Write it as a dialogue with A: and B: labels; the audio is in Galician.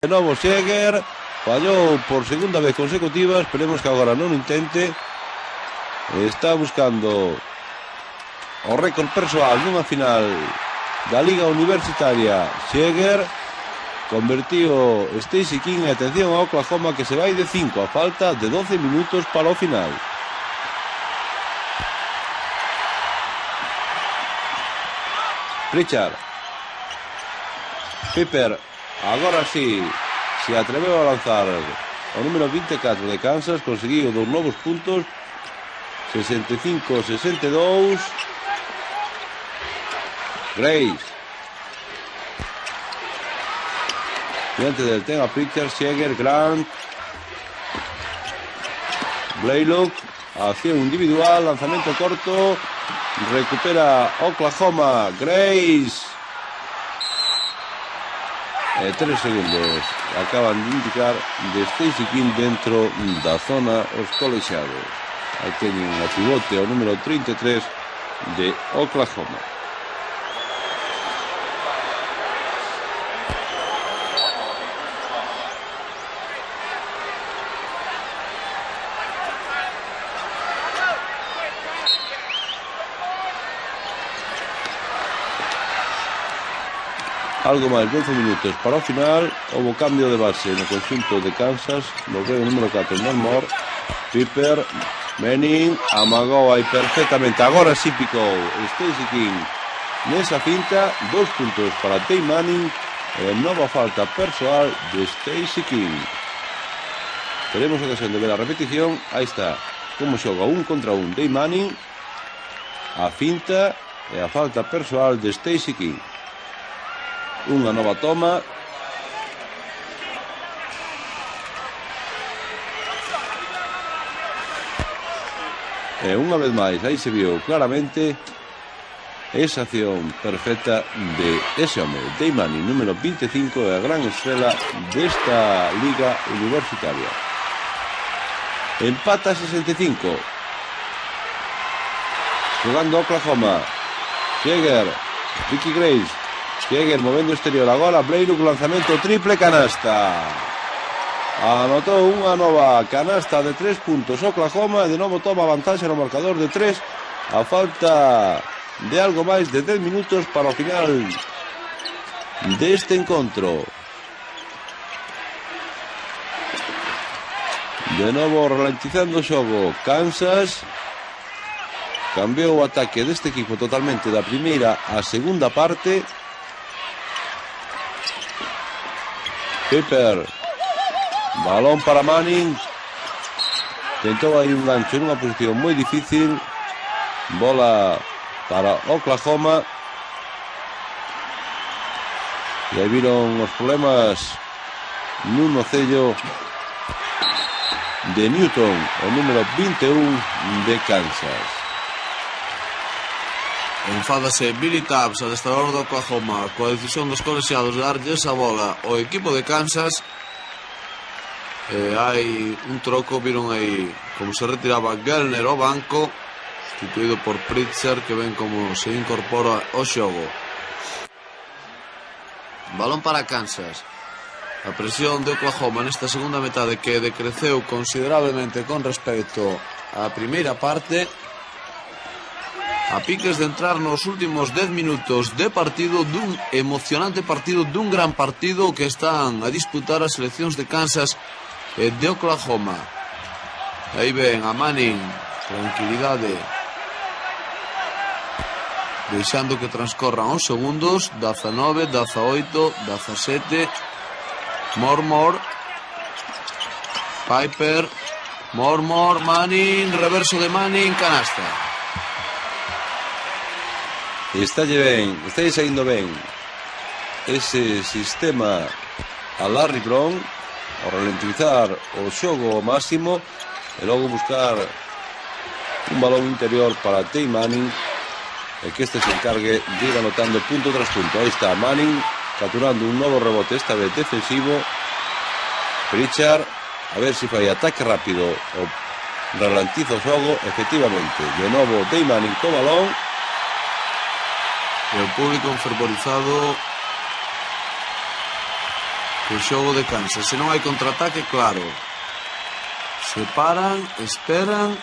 A: De novo Seger, fallou por segunda vez consecutiva, esperemos que agora non intente. Está buscando o récord persoal nunha final da Liga Universitaria. Seger convertiu Stacey King, e atención a Oklahoma que se vai de 5 a falta de 12 minutos para o final. Pritchard, Piper, agora sí se atreveu a lanzar o número 24 de Kansas, conseguiu dos novos puntos, 65-62. Grace diante del tema Pritchard, Seger, Grant, Blaylock, acción individual, lanzamiento corto, recupera Oklahoma, Grace. 3 segundos acaban de indicar de Stacey King dentro da zona os colexiados. Aí teñen a pivote o número 33 de Oklahoma. Algo máis, 12 minutos para o final. Houve cambio de base no conxunto de Kansas. Volveu o número 4 Mormor. Piper, Manning, amagou aí perfectamente. Agora sí picou Stacey King nesa finta. 2 puntos para Tay Manning e nova falta persoal de Stacey King. Teremos ocasión de ver a repetición. Aí está como xoga 1 contra 1 Tay Manning, a finta e a falta persoal de Stacey King. Unha nova toma. E unha vez máis, aí se viu claramente esa acción perfecta de ese home, Tay Manning, número 25, e a gran estrela desta liga universitaria. Empata 65. Jugando Oklahoma. Seger, Ricky Grace, Seger movendo exterior agora, Blaylock, lanzamento triple, canasta. Anotou unha nova canasta de 3 puntos Oklahoma, e de novo toma vantaxe no marcador de 3 a falta de algo máis de 10 minutos para o final deste encontro. De novo ralentizando o xogo Kansas. Cambiou o ataque deste equipo totalmente da primeira á segunda parte. Piper, balón para Manning, tentou aí un gancho nunha posición moi difícil, bola para Oklahoma, e aí viron os problemas nun nocello de Newton, o número 21 de Kansas.
B: Enfádase Billy Tubbs, adestrador do Oklahoma, coa decisión dos colexiados de darlle esa bola ao equipo de Kansas. Hai un troco, viron aí como se retiraba Gellner ao banco, sustituído por Pritchard, que ven como se incorpora ao xogo. Balón para Kansas. A presión de Oklahoma nesta segunda metade, que decreceu considerablemente con respecto á primeira parte, a piques de entrar nos últimos 10 minutos de partido, dun emocionante partido, dun gran partido que están a disputar as seleccións de Kansas e de Oklahoma. Aí ven a Manning, tranquilidade, deixando que transcorran os segundos. 19, 18, 17. Mormor, Piper, Mormor, Manning, reverso de Manning, canasta.
A: Estálle ben, estálle saindo ben ese sistema a Larry Brown, ao ralentizar o xogo ao máximo e logo buscar un balón interior para Tay Manning, e que este se encargue de ir anotando punto tras punto. Aí está Manning capturando un novo rebote, esta vez defensivo. Pritchard, a ver se fai ataque rápido o ralentiza o xogo. Efectivamente, de novo Tay Manning co balón.
B: E o público enfervorizado o xogo de Kansas. Se non hai contraataque, claro, se paran, esperan